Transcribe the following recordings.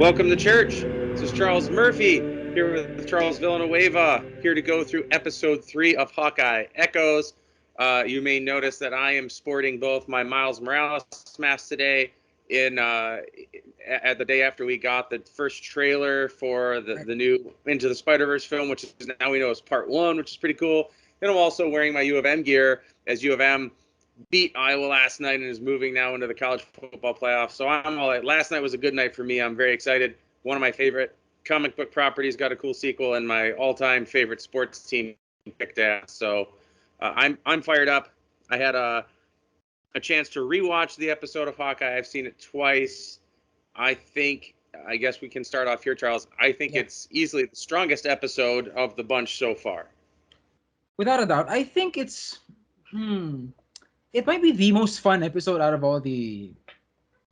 Welcome to church. This is Charles Murphy here with Charles Villanueva, here to go through episode 3 of Hawkeye Echoes. You may notice that I am sporting both my Miles Morales mask today at the day after we got the first trailer for the new Into the Spider-Verse film, which is now we know is part 1, which is pretty cool. And I'm also wearing my U of M gear as U of M beat Iowa last night and is moving now into the college football playoffs. So I'm all right. Last night was a good night for me. I'm very excited. One of my favorite comic book properties got a cool sequel, and my all-time favorite sports team kicked ass. So I'm fired up. I had a chance to rewatch the episode of Hawkeye. I've seen it twice. I guess we can start off here, Charles. I think it's easily the strongest episode of the bunch so far. Without a doubt, I think it might be the most fun episode out of all the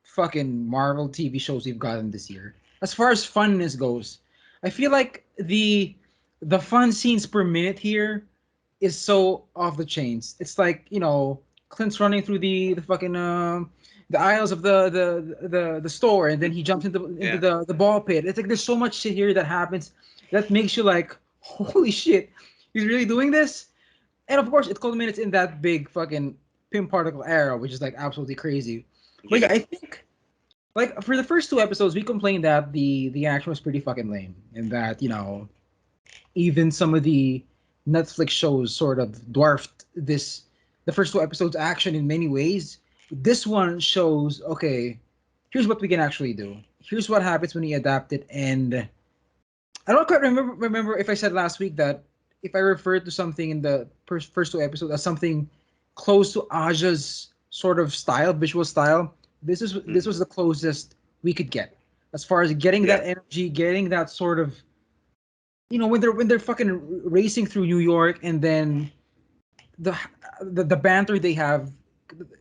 fucking Marvel TV shows we've gotten this year. As far as funness goes, I feel like the fun scenes per minute here is so off the chains. It's like, Clint's running through the fucking the aisles of the store, and then he jumps into the ball pit. It's like there's so much shit here that happens that makes you like, holy shit, he's really doing this. And of course, it culminates in that big fucking Pym particle arrow, which is like absolutely crazy. But yeah, I think like for the first 2 episodes, we complained that the action was pretty fucking lame, and that even some of the Netflix shows sort of dwarfed the first 2 episodes action in many ways. This one shows, okay, here's what we can actually do. Here's what happens when you adapt it. And I don't quite remember if I said last week that if I referred to something in the first 2 episodes as something close to Aja's sort of style, visual style, this was the closest we could get as far as getting that energy, getting that sort of, when they're fucking racing through New York, and then the banter they have,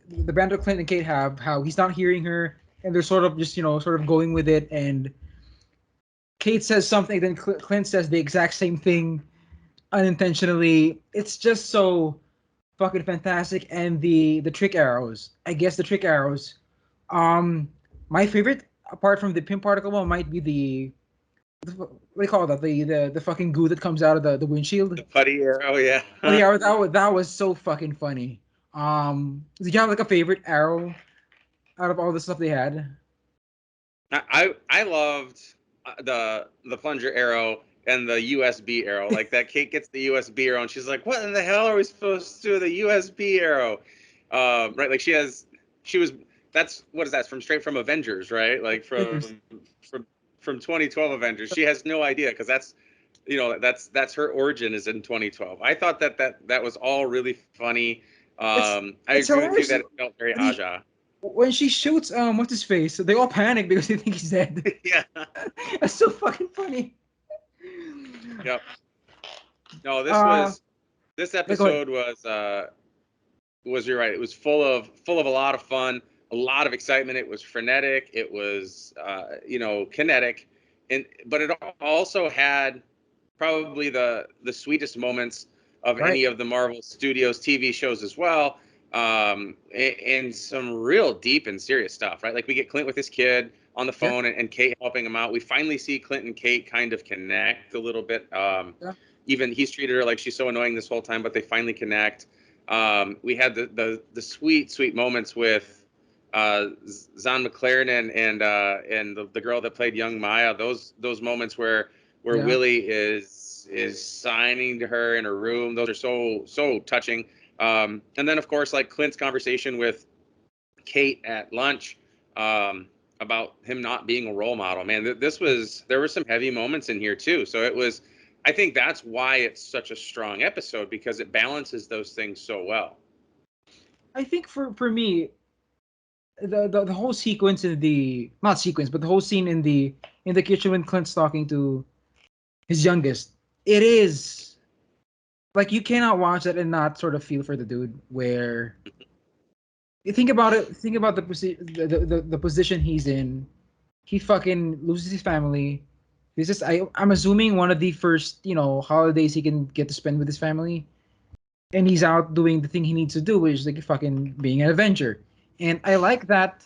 the banter Clint and Kate have, how he's not hearing her, and they're sort of just sort of going with it, and Kate says something, then Clint says the exact same thing unintentionally. It's just so fucking fantastic. And the trick arrows, I guess the trick arrows, my favorite apart from the Pym particle one might be the what do you call that, the fucking goo that comes out of the windshield, the putty arrow. putty arrow. That was so fucking funny. Did you have like a favorite arrow out of all the stuff they had? I loved the plunger arrow and the USB arrow. Like that Kate gets the USB arrow and she's like, what in the hell are we supposed to do with the USB arrow? Right, like that's what is that, straight from Avengers, right? Like from 2012 Avengers. She has no idea, because that's her origin is in 2012. I thought that was all really funny. I agree with you that it felt very Aja. When she shoots what's his face, they all panic because they think he's dead. Yeah. That's so fucking funny. Yep. No, this episode was, you're right, it was full of a lot of fun, a lot of excitement. It was frenetic, it was kinetic, but it also had probably the sweetest moments of any of the Marvel Studios TV shows as well. And some real deep and serious stuff, right? Like we get Clint with his kid on the phone, and Kate helping him out. We finally see Clint and Kate kind of connect a little bit. Even he's treated her like she's so annoying this whole time, but they finally connect. We had the sweet moments with Zahn McClarnon and the girl that played young Maya. Those moments where Willie is signing to her in her room. Those are so touching. And then of course, like Clint's conversation with Kate at lunch about him not being a role model. Man, there were some heavy moments in here too. So I think that's why it's such a strong episode, because it balances those things so well. I think for me, the whole sequence in the not sequence, but the whole scene in the kitchen when Clint's talking to his youngest, it is like you cannot watch that and not sort of feel for the dude. Where you think about it, think about the position he's in. He fucking loses his family. This is I'm assuming one of the first holidays he can get to spend with his family, and he's out doing the thing he needs to do, which is like fucking being an Avenger. And I like that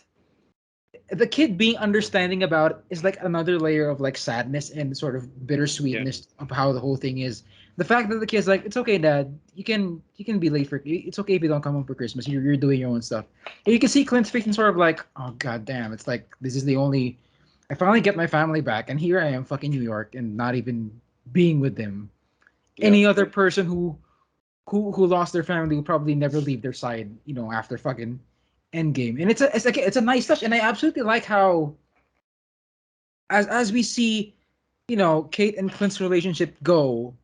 the kid being understanding about it is like another layer of like sadness and sort of Yeah. bittersweetness of how the whole thing is. The fact that the kid's like, it's okay, Dad. You can be late for. It's okay if you don't come home for Christmas. You're doing your own stuff. And you can see Clint's face and sort of like, oh god damn. It's like this is the only. I finally get my family back, and here I am, fucking New York, and not even being with them. Any Yep. other person who lost their family will probably never leave their side, after fucking Endgame. And it's a nice touch, and I absolutely like how as we see, Kate and Clint's relationship go,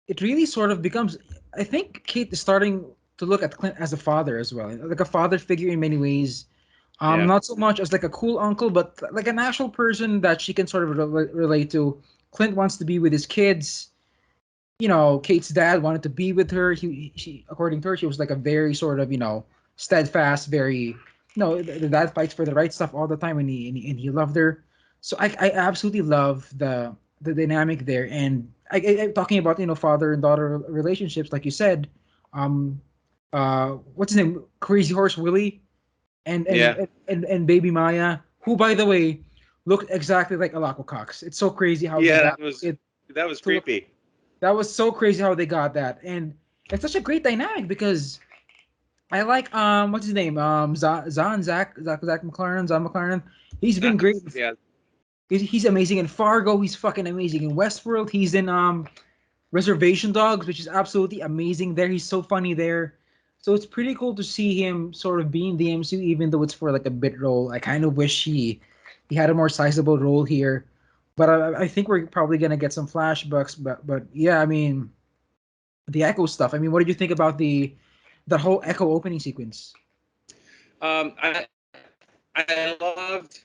it really sort of becomes. I think Kate is starting to look at Clint as a father as well, like a father figure in many ways. Yeah. Not so much as like a cool uncle, but like an actual person that she can sort of relate to. Clint wants to be with his kids. Kate's dad wanted to be with her. She, according to her, she was like a very sort of, steadfast, very, the dad fights for the right stuff all the time, and he loved her. So I absolutely love the dynamic there, and talking about father and daughter relationships, like you said, um, what's his name, Crazy Horse Willie, and Yeah. and and Baby Maya, who by the way looked exactly like Alako Cox. It's so crazy how they Yeah. got That was it that was to look. creepy. That was so crazy how they got that, and it's such a great dynamic because I like what's his name Zach McLaren, Zach McLaren. He's been great. Yeah. He's amazing in Fargo. He's fucking amazing in Westworld. He's in Reservation Dogs, which is absolutely amazing. There, he's so funny there. So it's pretty cool to see him sort of being the MCU, even though it's for like a bit role. I kind of wish he had a more sizable role here, but I think we're probably gonna get some flashbacks. But yeah, I mean the Echo stuff. I mean, what did you think about the whole Echo opening sequence? I loved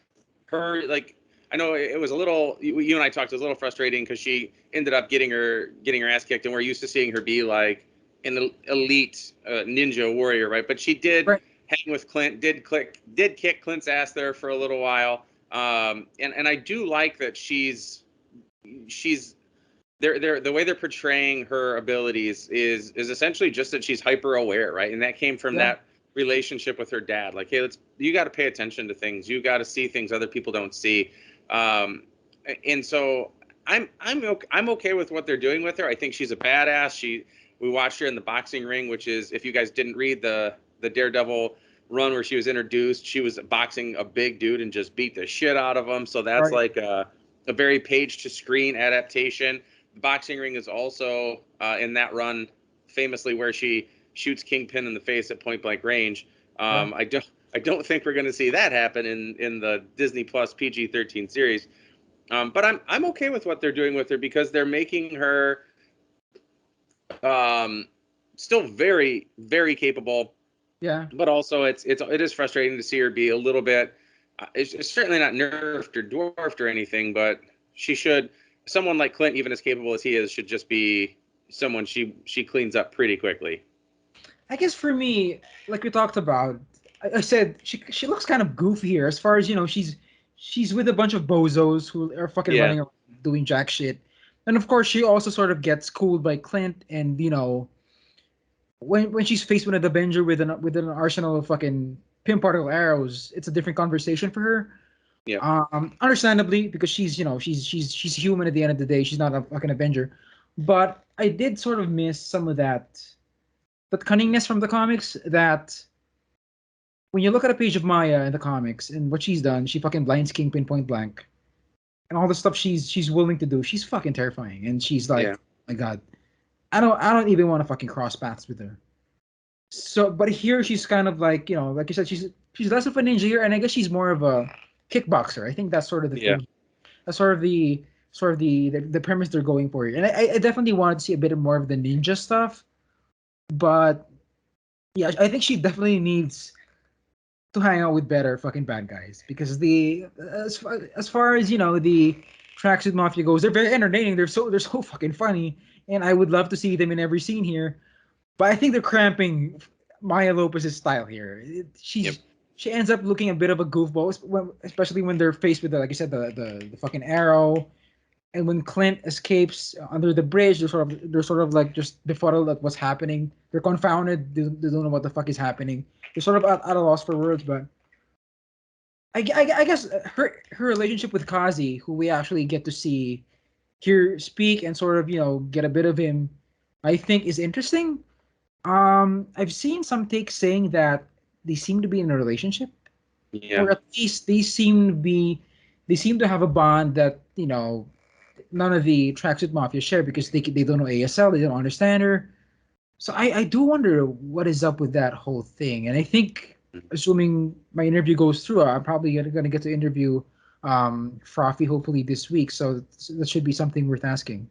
her. Like, I know it was a little. You and I talked. It was a little frustrating because she ended up getting her ass kicked, and we're used to seeing her be like an elite ninja warrior, right? But she did Right. hang with Clint. Did kick Clint's ass there for a little while. And I do like that she's the way they're portraying her abilities is essentially just that she's hyper aware, right? And that came from Yeah. that relationship with her dad. Like, hey, you got to pay attention to things. You got to see things other people don't see. Um, and so I'm okay with what they're doing with her. I think she's a badass. We watched her in the boxing ring, which is, if you guys didn't read the Daredevil run where she was introduced, she was boxing a big dude and just beat the shit out of him. So that's Right. like a very page to screen adaptation. The boxing ring is also in that run famously where she shoots Kingpin in the face at point blank range. Right. I don't think we're going to see that happen in the Disney Plus PG-13 series. But I'm okay with what they're doing with her because they're making her um, still very very capable, Yeah. but also it is frustrating to see her be a little bit. It's certainly not nerfed or dwarfed or anything, but she should. Someone like Clint, even as capable as he is, should just be someone she cleans up pretty quickly. I guess for me, like we talked about, I said she looks kind of goofy here. As far as she's with a bunch of bozos who are fucking Yeah, running around doing jack shit, and of course she also sort of gets cooled by Clint, and when she's faced with an Avenger with an arsenal of fucking pin particle arrows, it's a different conversation for her. yeah, Understandably, because she's human at the end of the day. She's not a fucking Avenger, but I did sort of miss some of that cunningness from the comics. That when you look at a page of Maya in the comics and what she's done, she fucking blinds Kingpin point blank, and all the stuff she's willing to do. She's fucking terrifying, and she's like, yeah, oh my god, I don't even want to fucking cross paths with her. So, but here she's kind of like, like you said, she's less of a ninja here, and I guess she's more of a kickboxer. I think that's sort of the yeah. thing. That's sort of the premise they're going for here. And I definitely wanted to see a bit more of the ninja stuff, but yeah, I think she definitely needs to hang out with better fucking bad guys because as far as the tracksuit mafia goes, they're very entertaining. They're so fucking funny, and I would love to see them in every scene here. But I think they're cramping Maya Lopez's style here. Yep. She ends up looking a bit of a goofball, especially when they're faced with like you said, the fucking arrow, and when Clint escapes under the bridge, they're sort of like just befuddled at what's happening. They're confounded. They don't know what the fuck is happening. They're sort of at a loss for words. But I guess her relationship with Kazi, who we actually get to see hear speak and sort of get a bit of him, I think is interesting. I've seen some takes saying that they seem to be in a relationship, Yeah. or at least they seem to have a bond that none of the tracksuit mafia share because they don't know ASL, they don't understand her. So I do wonder what is up with that whole thing. And I think, assuming my interview goes through, I'm probably going to get to interview Frothy hopefully this week. So that should be something worth asking.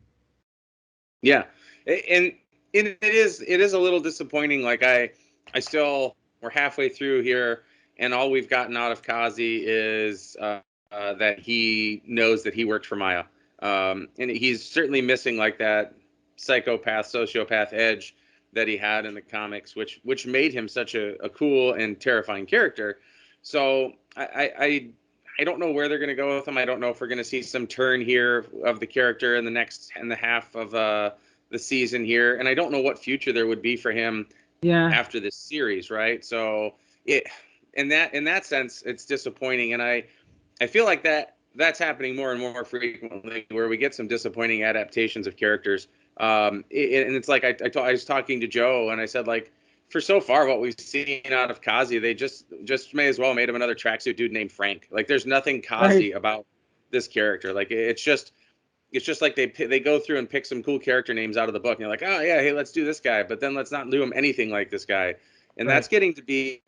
Yeah, and it is a little disappointing. Like I still we're halfway through here, and all we've gotten out of Kazi is that he knows that he worked for Maya, and he's certainly missing like that psychopath, sociopath edge that he had in the comics, which made him such a cool and terrifying character. So I don't know where they're going to go with him. I don't know if we're going to see some turn here of the character in the next and the half of the season here, and I don't know what future there would be for him Yeah. after this series, right? So it in that sense, it's disappointing, and I feel like that's happening more and more frequently, where we get some disappointing adaptations of characters. And it's like I was talking to Joe, and I said like, for so far what we've seen out of Kazi, they just may as well made him another tracksuit dude named Frank. Like there's nothing Kazi Right. about this character. Like it's just like they go through and pick some cool character names out of the book, and you're like, oh yeah, hey, let's do this guy, but then let's not do him anything like this guy. And Right. that's getting to be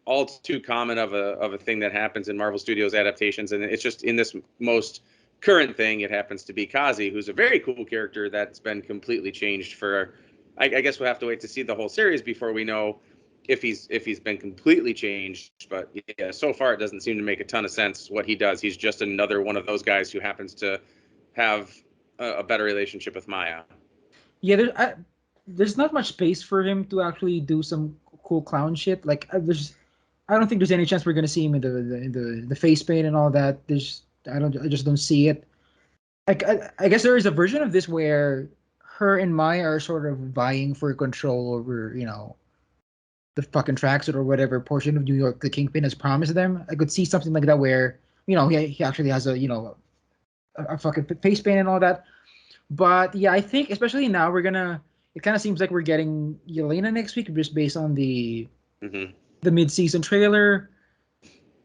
all too common of a thing that happens in Marvel Studios adaptations. And it's just in this most current thing, it happens to be Kazi, who's a very cool character that's been completely changed for. I guess we'll have to wait to see the whole series before we know if he's been completely changed. But yeah, so far it doesn't seem to make a ton of sense what he does. He's just another one of those guys who happens to have a better relationship with Maya. Yeah. There's not much space for him to actually do some cool clown shit. Like I don't think there's any chance we're gonna see him in the face paint and all that. I just don't see it. Like I guess there is a version of this where her and Maya are sort of vying for control over the fucking tracks or whatever portion of New York the Kingpin has promised them. I could see something like that where he actually has a fucking face paint and all that. But yeah, I think especially now we're gonna. It kind of seems like we're getting Yelena next week just based on Mm-hmm. the mid-season trailer.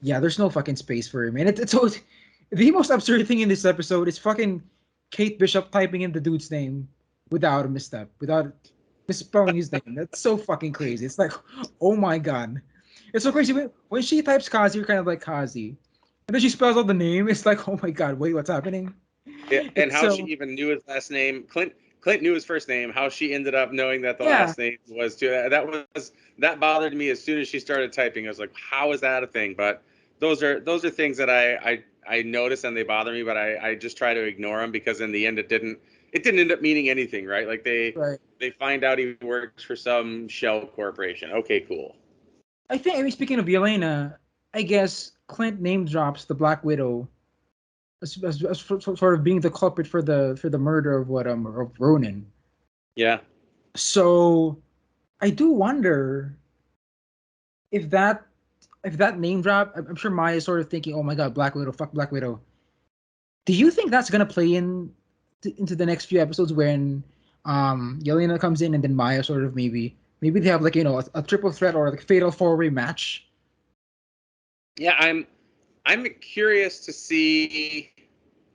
Yeah, there's no fucking space for him, and it's so the most absurd thing in this episode is fucking Kate Bishop typing in the dude's name without a misstep, without misspelling his name. That's so fucking crazy. It's like, oh my god, it's so crazy. When she types Kazi, you're kind of like Kazi, and then she spells out the name. It's like, oh my god, wait, what's happening? Yeah, and It's how she so even knew his last name. Clint knew his first name. How she ended up knowing that the yeah. last name was too. That bothered me as soon as she started typing. I was like, how is that a thing? But those are things that I notice and they bother me, but I just try to ignore them because in the end it didn't end up meaning anything, right? Like Right. they find out he works for some shell corporation. Okay, cool. I mean, speaking of Yelena, I guess Clint name drops the Black Widow as sort of being the culprit for the murder of of Ronin. Yeah. So I do wonder if that name drop. I'm sure Maya's sort of thinking, "Oh my God, Black Widow, fuck Black Widow." Do you think that's gonna play into the next few episodes when Yelena comes in and then Maya sort of maybe they have like a triple threat or like fatal four-way match? Yeah, I'm curious to see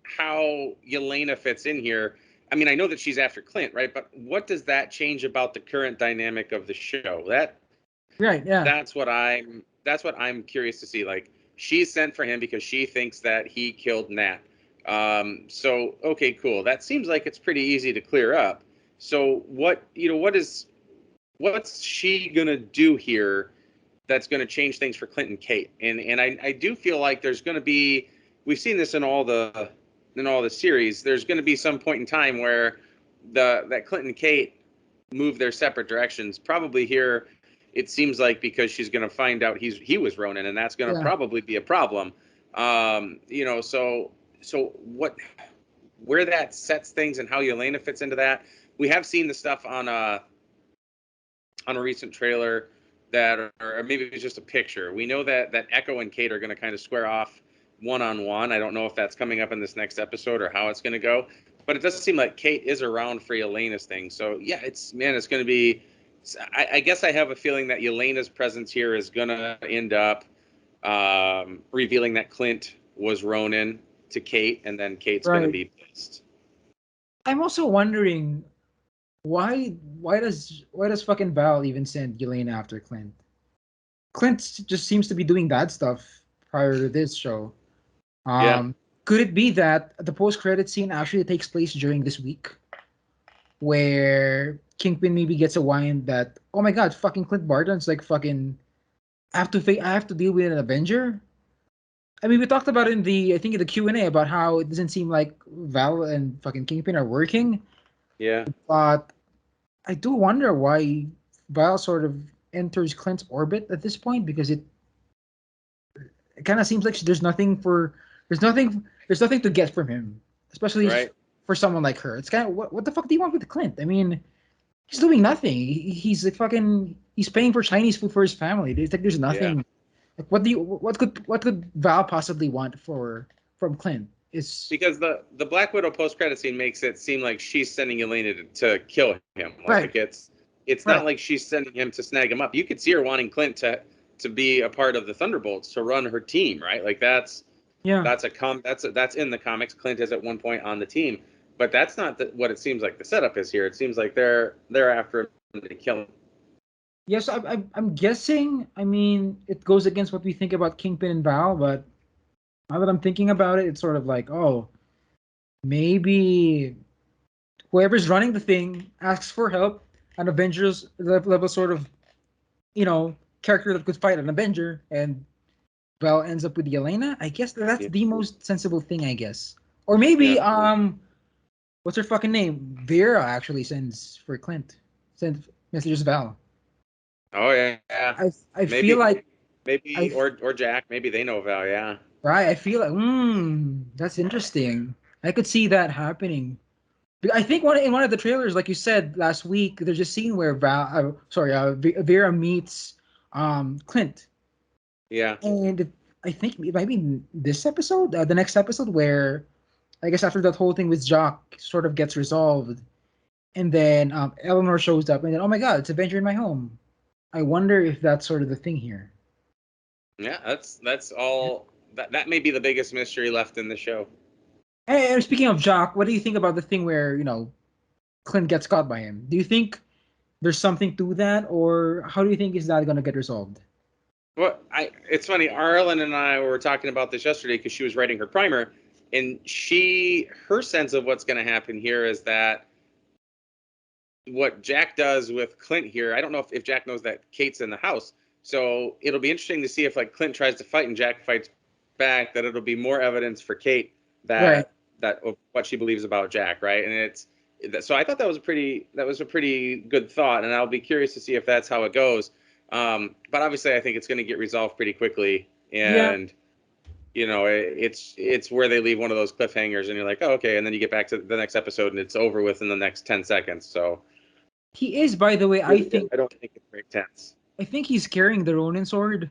how Yelena fits in here. I mean, I know that she's after Clint, right? But what does that change about the current dynamic of the show? Right? Yeah. That's what I'm curious to see. Like, she's sent for him because she thinks that he killed Nat. So okay, cool. That seems like it's pretty easy to clear up. So what's she gonna do here that's going to change things for Clinton Kate. And I do feel like there's going to be, we've seen this in all the series. There's going to be some point in time where that Clinton Kate move their separate directions. Probably here, it seems like because she's going to find out he was Ronin, and that's going to Yeah. probably be a problem. So where that sets things and how Yelena fits into that. We have seen the stuff on a recent trailer that, or maybe it's just a picture. We know that Echo and Kate are going to kind of square off one-on-one. I don't know if that's coming up in this next episode or how it's going to go, but it does seem like Kate is around for Yelena's thing. So yeah, it's going to be. I guess I have a feeling that Yelena's presence here is going to end up revealing that Clint was Ronin to Kate, and then Kate's going to be pissed. I'm also wondering why does fucking Val even send Yelena after Clint? Clint just seems to be doing bad stuff prior to this show. Could it be that the post-credit scene actually takes place during this week, where Kingpin maybe gets a wind that, oh my god, fucking Clint Barton's like fucking, I have to deal with an Avenger. I mean, we talked about in the Q&A about how it doesn't seem like Val and fucking Kingpin are working. Yeah. But I do wonder why Val sort of enters Clint's orbit at this point, because it kind of seems like there's nothing to get from him, especially for someone like her. It's kind of what the fuck do you want with Clint? I mean, he's doing nothing. He's like fucking, he's paying for Chinese food for his family. It's like there's nothing. Yeah. Like what could Val possibly want from Clint? It's because the Black Widow post credit scene makes it seem like she's sending Yelena to kill him. Like it's not like she's sending him to snag him up. You could see her wanting Clint to be a part of the Thunderbolts, to run her team, right? Like that's in the comics. Clint is at one point on the team, but that's not what it seems like the setup is here. It seems like they're after him to kill him. Yes, I'm guessing. I mean, it goes against what we think about Kingpin and Val, but now that I'm thinking about it, it's sort of like, oh, maybe whoever's running the thing asks for help, an Avengers level sort of, character that could fight an Avenger, and Val ends up with Yelena. I guess that's the most sensible thing, I guess. Or maybe, what's her fucking name? Vera actually sends for Clint. Sends messages Val. Oh yeah. I feel like or Jack. Maybe they know Val. Yeah. Right. I feel like that's interesting. I could see that happening. I think in one of the trailers, like you said last week, there's a scene where Vera meets Clint. Yeah. And I think it might be this episode, the next episode, where I guess after that whole thing with Jock sort of gets resolved, and then Eleanor shows up, and then, oh my god, it's Avenger in my home. I wonder if that's sort of the thing here. Yeah, that's all. That may be the biggest mystery left in the show. Hey, speaking of Jock, what do you think about the thing where, Clint gets caught by him? Do you think there's something to that, or how do you think is that going to get resolved? Well, it's funny. Arlen and I were talking about this yesterday because she was writing her primer, and her sense of what's going to happen here is that what Jack does with Clint here, I don't know if Jack knows that Kate's in the house. So it'll be interesting to see if like Clint tries to fight and Jack fights back, that it'll be more evidence for Kate that of what she believes about Jack, right? And so I thought that was a pretty good thought, and I'll be curious to see if that's how it goes. But obviously, I think it's going to get resolved pretty quickly, and it's where they leave one of those cliffhangers, and you're like, oh, okay, and then you get back to the next episode, and it's over within the next 10 seconds. So he is, by the way, I don't think it's very tense. I think he's carrying the Ronin sword.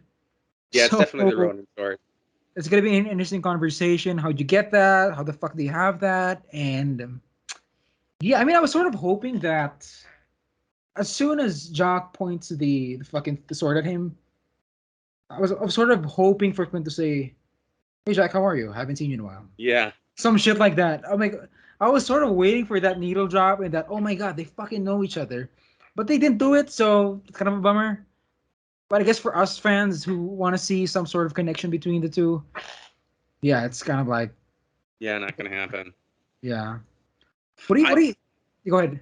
Yeah, it's definitely the Ronin sword. It's gonna be an interesting conversation. How'd you get that? How the fuck do you have that? And yeah, I mean, I was sort of hoping that as soon as Jock points the sword at him, I was sort of hoping for Clint to say, "Hey Jack, how are you? Haven't seen you in a while." Yeah. Some shit like that. Oh my god. I was sort of waiting for that needle drop and that, oh my god, they fucking know each other. But they didn't do it, so it's kind of a bummer. But I guess for us fans who want to see some sort of connection between the two, yeah, it's kind of like, yeah, not gonna happen. Yeah. What do you go ahead.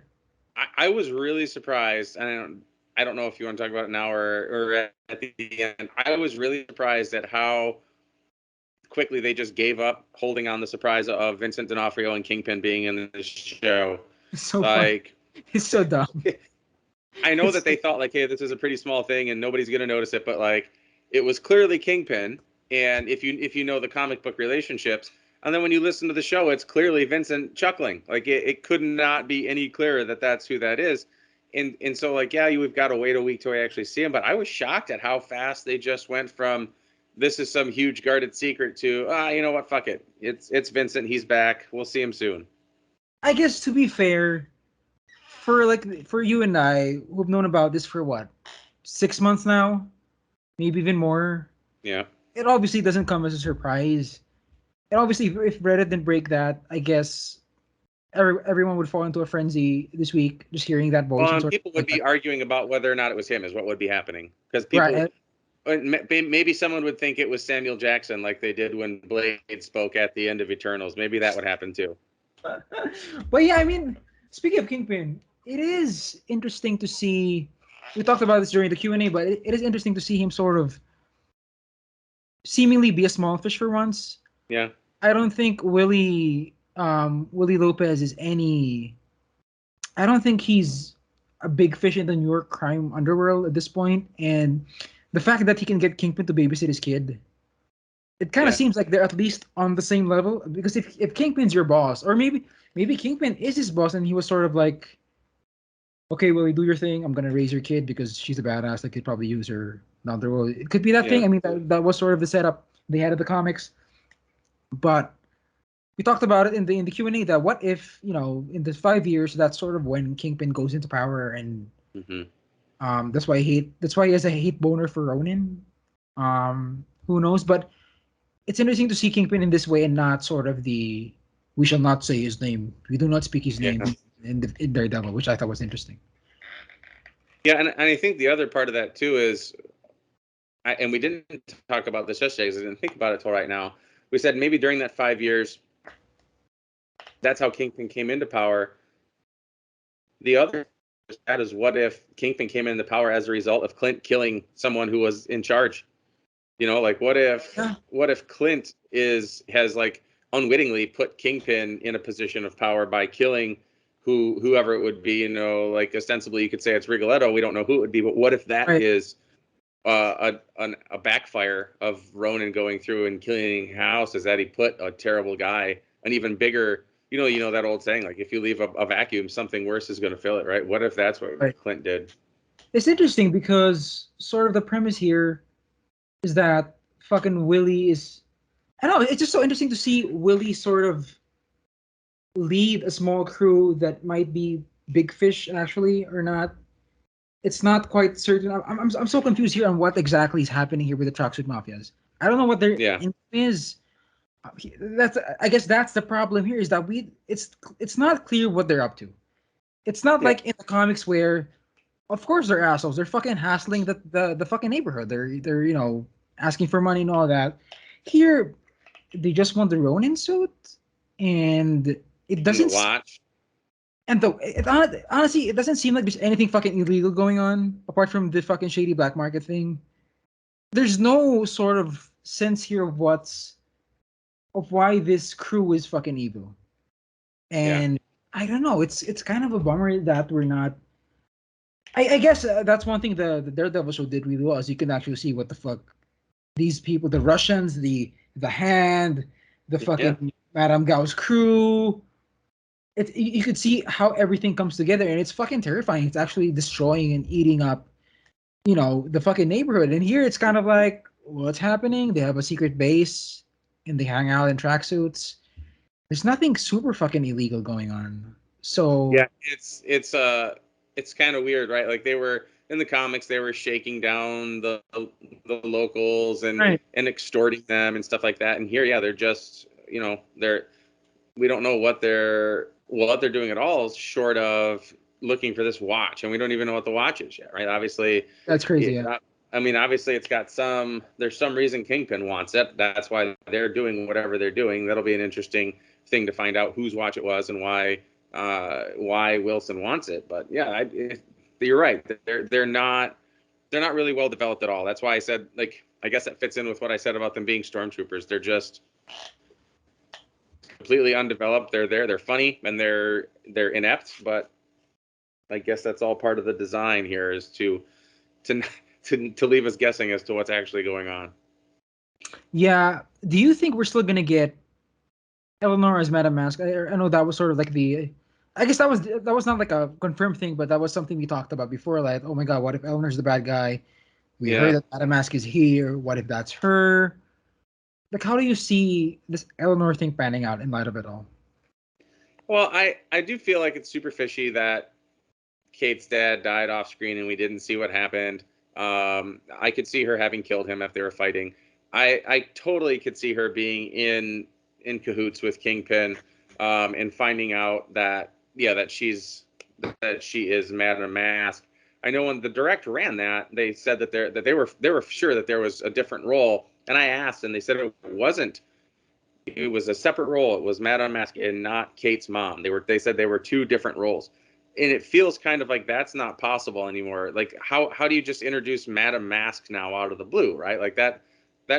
I was really surprised, and I don't know if you want to talk about it now or at the end. I was really surprised at how quickly they just gave up holding on the surprise of Vincent D'Onofrio and Kingpin being in the show. It's so like funny. It's so dumb. I know that they thought like, hey, this is a pretty small thing and nobody's gonna notice it, but like it was clearly Kingpin. And if you know the comic book relationships, and then when you listen to the show, it's clearly Vincent chuckling. Like it could not be any clearer that that's who that is. and so like, yeah, we've got to wait a week till we actually see him. But I was shocked at how fast they just went from this is some huge guarded secret to you know what, fuck it, it's Vincent, he's back, we'll see him soon. I guess to be fair, for you and I who've known about this for what, 6 months now, maybe even more. Yeah. It obviously doesn't come as a surprise. And obviously, if Reddit didn't break that, I guess everyone would fall into a frenzy this week just hearing that voice. Well, And sort people of would like be that. arguing about whether or not it was him is what would be happening, because Right. maybe someone would think it was Samuel Jackson, like they did when Blade spoke at the end of Eternals. Maybe that would happen too. But yeah, I mean, speaking of Kingpin, it is interesting to see. We talked about this during the Q&A, but it is interesting to see him sort of seemingly be a small fish for once. Yeah. I don't think Willie Lopez is any. I don't think he's a big fish in the New York crime underworld at this point, and the fact that he can get Kingpin to babysit his kid, it kind of seems like they're at least on the same level. Because if Kingpin's your boss, or maybe Kingpin is his boss, and he was sort of like, okay, Willie, do your thing. I'm gonna raise your kid because she's a badass. Like, could probably use her down the road. It could be that thing. I mean, that was sort of the setup they had in the comics, but we talked about it in the Q&A that what if, in the 5 years, that's sort of when Kingpin goes into power, and that's why he has a hate boner for Ronin. Who knows? But it's interesting to see Kingpin in this way and not sort of the we shall not say his name. We do not speak his name in Daredevil, which I thought was interesting. Yeah, and I think the other part of that too is, and we didn't talk about this yesterday because I didn't think about it till right now. We said maybe during that 5 years, that's how Kingpin came into power. The other that is, what if Kingpin came into power as a result of Clint killing someone who was in charge? Like what if Clint has like unwittingly put Kingpin in a position of power by killing whoever it would be, like ostensibly you could say it's Rigoletto. We don't know who it would be, but what if that is a backfire of Ronin going through and killing House, is that he put a terrible guy, an even bigger, that old saying, like if you leave a vacuum, something worse is going to fill it, right? What if that's what Clint did? It's interesting because sort of the premise here is that fucking Willie is, I don't know, it's just so interesting to see Willie sort of lead a small crew that might be big fish actually or not. It's not quite certain. I'm so confused here on what exactly is happening here with the Tracksuit Mafias. I don't know what their aim is. I guess that's the problem here, is that it's not clear what they're up to. It's not like in the comics where, of course they're assholes. They're fucking hassling the fucking neighborhood. They're asking for money and all that. Here, they just want the Ronin suit, and it doesn't. And the watch. And honestly, it doesn't seem like there's anything fucking illegal going on apart from the fucking shady black market thing. There's no sort of sense here of why this crew is fucking evil. And I don't know. It's kind of a bummer that we're not. I guess that's one thing the Daredevil show did really well, is you can actually see what the fuck these people, the Russians, the Hand, the fucking Madame Gao's crew. You could see how everything comes together, and it's fucking terrifying. It's actually destroying and eating up, the fucking neighborhood. And here it's kind of like, what's happening? They have a secret base, and they hang out in tracksuits. There's nothing super fucking illegal going on. So yeah, it's kind of weird, right? Like they were in the comics, they were shaking down the locals and extorting them and stuff like that. And here, they're just, we don't know what they're doing at all, short of looking for this watch, and we don't even know what the watch is yet, right? Obviously, that's crazy. I mean, obviously, it's got there's some reason Kingpin wants it. That's why they're doing whatever they're doing. That'll be an interesting thing to find out whose watch it was and why Wilson wants it. But yeah, you're right. They're not really well developed at all. That's why I said, like, I guess that fits in with what I said about them being stormtroopers. They're just completely undeveloped. They're funny and they're inept, but I guess that's all part of the design here, is to leave us guessing as to what's actually going on. Yeah. Do you think we're still gonna get Eleanor as Madame Mask? I know that was sort of like the I guess that was not like a confirmed thing, but that was something we talked about before. Like, oh my god, what if Eleanor's the bad guy? We heard Yeah. that Madame Mask is here. What if that's her? Like, how do you see this Eleanor thing panning out in light of it all? Well, I do feel like it's super fishy that Kate's dad died off screen and we didn't see what happened. I could see her having killed him if they were fighting. I totally could see her being in cahoots with Kingpin, and finding out that that she is Madame Mask. I know when the direct ran that, they said that they were sure that there was a different role, and I asked, and they said it wasn't. It was a separate role. It was Madame Mask and not Kate's mom. They said they were two different roles, and it feels kind of like that's not possible anymore. Like how do you just introduce Madame Mask now out of the blue, right? Like that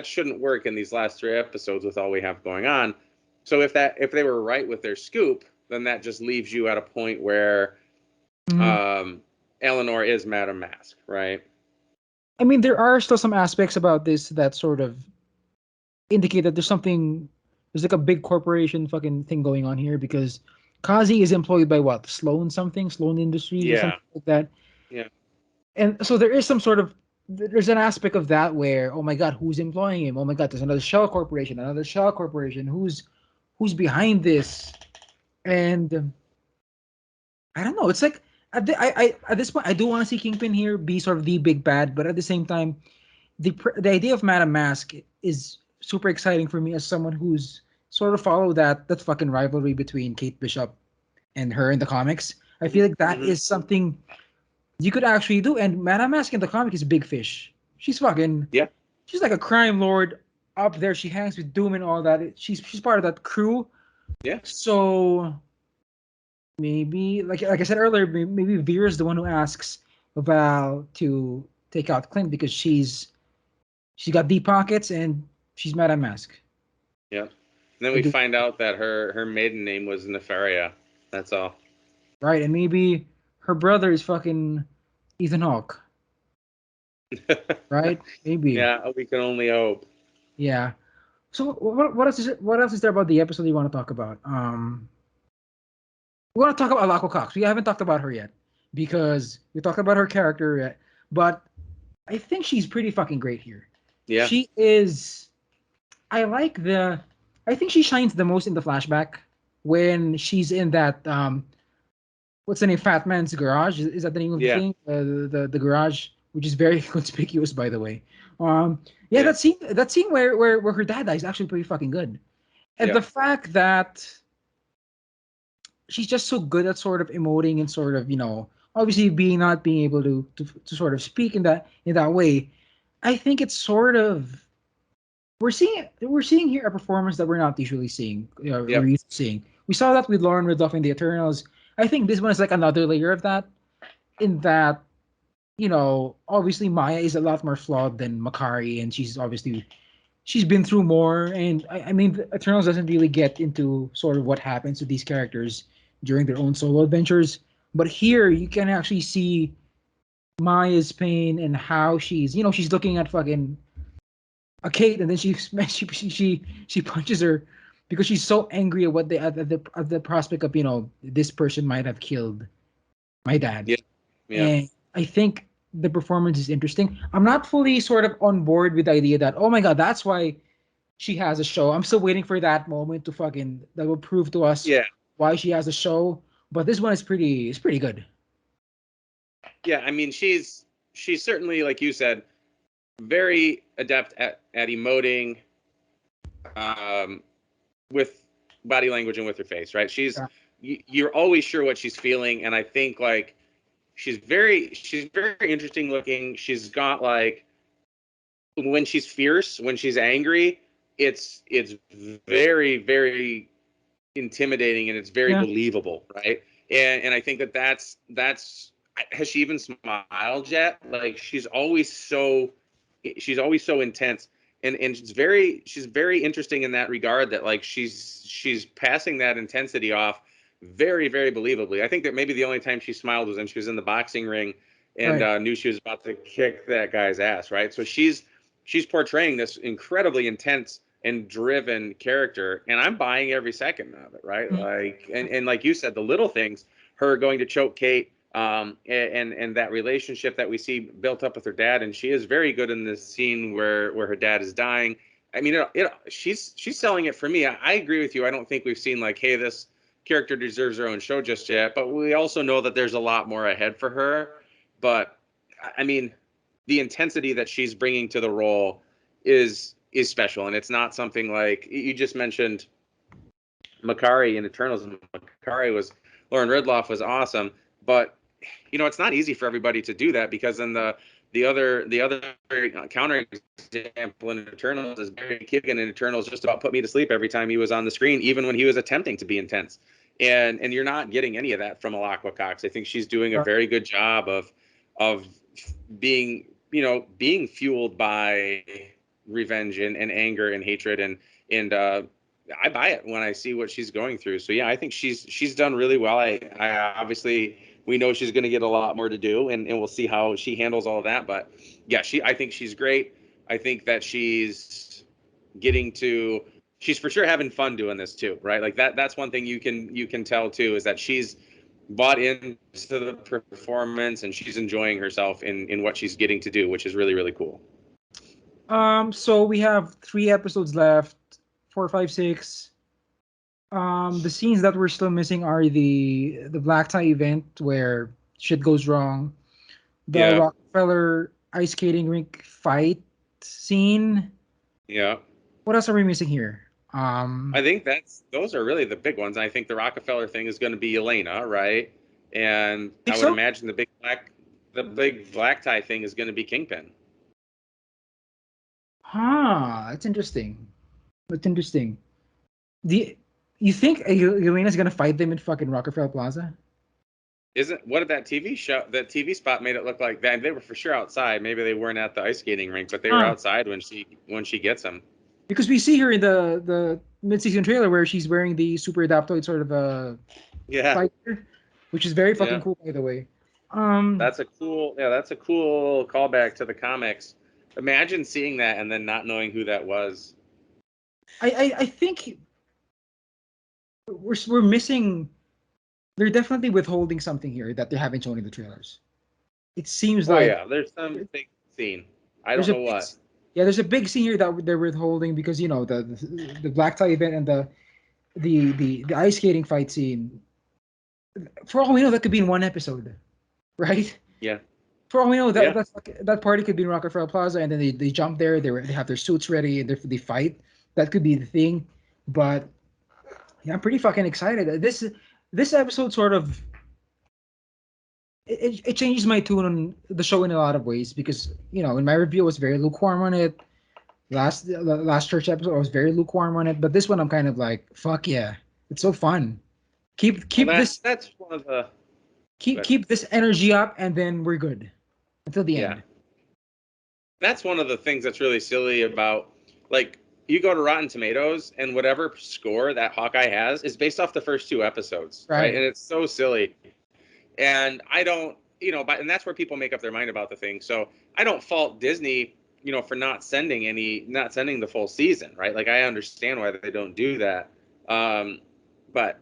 shouldn't work in these last 3 episodes with all we have going on. So if they were right with their scoop, then that just leaves you at a point where Mhm. Eleanor is Madame Mask, right? I mean, there are still some aspects about this that sort of indicate that there's like a big corporation fucking thing going on here because Kazi is employed by what? Sloan Industries or Yeah, something like that. yeah, And so there is some sort of there's an aspect of that where, oh my god, who's employing him? Oh my god, there's another shell corporation. Who's behind this? And I don't know. It's like at this point, I do want to see Kingpin here be sort of the big bad, but at the same time, the idea of Madame Mask is super exciting for me as someone who's sort of followed that fucking rivalry between Kate Bishop and her in the comics. I feel like that mm-hmm. is something you could actually do. And Madame Mask in the comic is big fish. She's fucking Yeah, she's like a crime lord up there. She hangs with Doom and all that. She's part of that crew. yeah. So maybe like I said earlier, maybe Vera's the one who asks Val to take out Clint because she's got deep pockets and she's Madame Mask. Yeah. And then I we do find out that her maiden name was Nefaria. That's all. right, and maybe her brother is fucking Ethan Hawke, right? Maybe, Yeah, we can only hope. yeah. So what else is there about the episode you want to talk about? We want to talk about Lako Cox. We haven't talked about her yet because we talked about her character yet, but I think she's pretty fucking great here. Yeah. She is. I like the. I think she shines the most in the flashback when she's in that what's the name? Fat Man's Garage. Is that the name of the Yeah. thing? The garage, which is very conspicuous, by the way. Yeah, Yeah. that scene where her dad dies is actually pretty fucking good, and Yeah. the fact that she's just so good at sort of emoting and sort of obviously being able to sort of speak in that way. I think it's sort of we're seeing here a performance that we're not usually seeing we're Yep. used to seeing. We saw that with Lauren Ridloff in the Eternals. I think this one is like another layer of that in that obviously Maya is a lot more flawed than Makari, and she's been through more. And I mean, the Eternals doesn't really get into sort of what happens to these characters during their own solo adventures, but here you can actually see Maya's pain and how she's looking at fucking a Kate, and then she punches her because she's so angry at what at the prospect of this person might have killed my dad. Yeah. Yeah. And I think the performance is interesting. I'm not fully sort of on board with the idea that, oh my god, that's why she has a show. I'm still waiting for that moment that will prove to us Yeah. why she has a show. But this one is pretty good. Yeah. I mean, she's certainly, like you said, very adept at emoting, um, with body language and with her face, right? Yeah. You're always sure what she's feeling, and I think like she's very interesting looking. She's got like when she's fierce, when she's angry, it's very very intimidating and it's very Yeah. believable, right? And I think that's has she even smiled yet? Like she's always so intense, and she's very interesting in that regard, that like she's passing that intensity off very very believably. I think that maybe the only time she smiled was when she was in the boxing ring and Right. knew she was about to kick that guy's ass, right? So she's portraying this incredibly intense and driven character, and I'm buying every second of it, right? Like, and like you said, the little things, her going to choke Kate, and that relationship that we see built up with her dad, and she is very good in this scene where her dad is dying. I mean, she's selling it for me. I agree with you. I don't think we've seen like, hey, this character deserves her own show just yet, but we also know that there's a lot more ahead for her. But I mean, the intensity that she's bringing to the role is special, and it's not something like you just mentioned. Makari in Eternals, and Lauren Ridloff was awesome, but it's not easy for everybody to do that, because then the other counter example in Eternals is Barry Keoghan in Eternals just about put me to sleep every time he was on the screen, even when he was attempting to be intense. And you're not getting any of that from Alaqua Cox. I think she's doing a very good job of being fueled by revenge and anger and hatred, and I buy it when I see what she's going through. So yeah, I think she's done really well. I obviously, we know she's going to get a lot more to do, and we'll see how she handles all of that. But yeah, I think she's great. I think that she's for sure having fun doing this too, right? Like that's one thing you can tell too, is that she's bought into the performance, and she's enjoying herself in what she's getting to do, which is really, really cool. So we have 3 episodes left, 4, 5, 6. The scenes that we're still missing are the black tie event where shit goes wrong, the Rockefeller ice skating rink fight scene. Yeah. What else are we missing here? I think those are really the big ones. I think the Rockefeller thing is going to be Elena, right? And I would imagine the big black tie thing is going to be Kingpin. That's interesting. That's interesting. You think Elena's gonna fight them in fucking Rockefeller Plaza? What did that TV spot made it look like? They were for sure outside. Maybe they weren't at the ice skating rink, but they were outside when she gets them. Because we see her in the mid-season trailer where she's wearing the super adaptoid sort of a fighter, which is very fucking cool, by the way. That's a cool callback to the comics. Imagine seeing that and then not knowing who that was. I think we're missing. They're definitely withholding something here that they haven't shown in the trailers. It seems like there's some big scene. I don't know what. Yeah, there's a big scene here that they're withholding because the black tie event and the ice skating fight scene. For all we know, that could be in one episode, right? Yeah. For all we know, that party could be in Rockefeller Plaza, and then they jump there. They have their suits ready and they fight. That could be the thing, but yeah, I'm pretty fucking excited. This episode sort of it changes my tune on the show in a lot of ways, because in my review I was very lukewarm on it. Last church episode I was very lukewarm on it, but this one I'm kind of like, fuck yeah, it's so fun. Keep this. That's one of the. Keep this energy up, and then we're good until the end. That's one of the things that's really silly about, like, you go to Rotten Tomatoes and whatever score that Hawkeye has is based off the first 2 episodes, right? And it's so silly. And I don't, and that's where people make up their mind about the thing. So I don't fault Disney, for not sending the full season, right? Like, I understand why they don't do that. But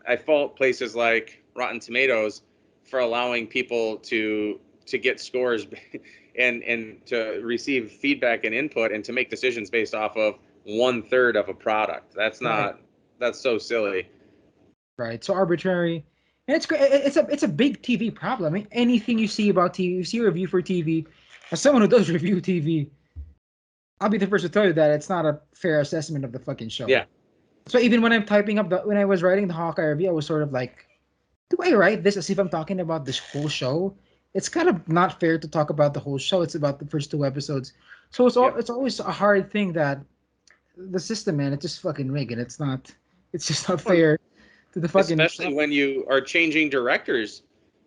I fault places like Rotten Tomatoes for allowing people to get scores and to receive feedback and input and to make decisions based off of 1/3 of a product. That's so silly. Right. So arbitrary. And it's great. It's a big TV problem. I mean, anything you see about TV, you see a review for TV, as someone who does review TV, I'll be the first to tell you that it's not a fair assessment of the fucking show. Yeah. So even when when I was writing the Hawkeye review, I was sort of like, do I write this as if I'm talking about this whole show? It's kind of not fair to talk about the whole show. It's about the first 2 episodes. So it's always a hard thing that the system, man, it's just fucking rigged. It's just not fair to the fucking. Especially when you are changing directors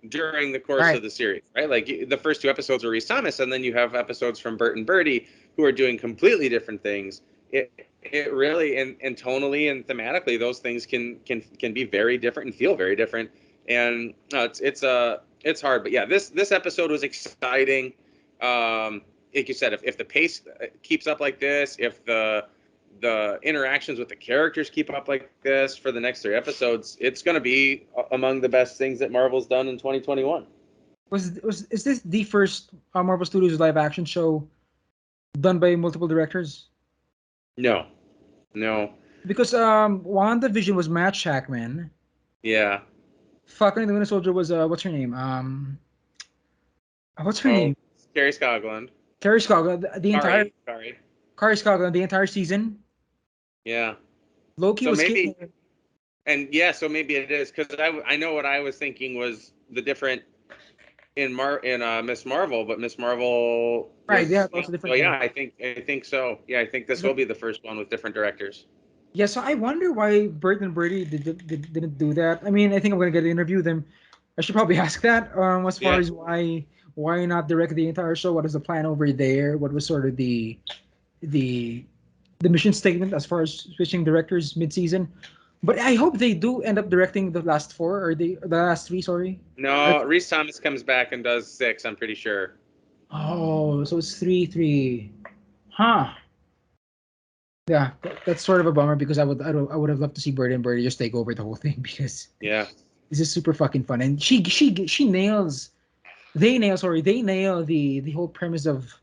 during the course of the series, right? Like, the first 2 episodes are Rhys Thomas, and then you have episodes from Bert and Birdie who are doing completely different things. It really, and tonally and thematically, those things can be very different and feel very different. And it's hard, but yeah, this episode was exciting. Like you said, if the pace keeps up like this, if the the interactions with the characters keep up like this for the next 3 episodes, it's going to be among the best things that Marvel's done in 2021. Is this the first Marvel Studios live action show done by multiple directors? No. Because WandaVision was Matt Shakman. Yeah. Falcon and the Winter Soldier was what's her name? What's her name? Carrie Scogland. Carrie Scogland. The entire Carrie Scogland, the entire season. Yeah. Loki so was maybe, and yeah, so maybe it is, because I know what I was thinking was the different in Miss Marvel, but Miss Marvel right, yeah, also different. So yeah, I think so. Yeah, I think this will be the first one with different directors. Yeah, so I wonder why Bert and Birdie didn't do that. I mean, I think I'm gonna get to interview them. I should probably ask that. As far as why not direct the entire show? What is the plan over there? What was sort of the mission statement as far as switching directors mid-season? But I hope they do end up directing the last 4 or the last 3. Sorry. No, Rhys Thomas comes back and does 6. I'm pretty sure. Oh, so it's 3-3. Huh. Yeah, that's sort of a bummer because I would have loved to see Bird and Birdie just take over the whole thing because this is super fucking fun, and she nails they nail the whole premise of,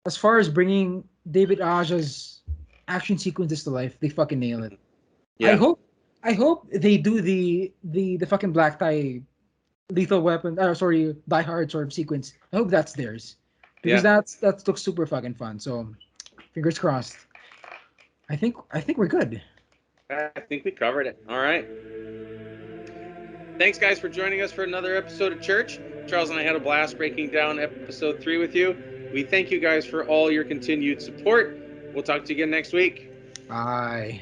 as far as bringing David Aja's action sequences to life. They fucking nail it. Yeah. I hope they do the fucking black tie Lethal Weapon, Die Hard sort of sequence. I hope that's theirs because that looks super fucking fun. So fingers crossed. I think we're good. I think we covered it. All right. Thanks, guys, for joining us for another episode of Church. Charles and I had a blast breaking down episode 3 with you. We thank you guys for all your continued support. We'll talk to you again next week. Bye.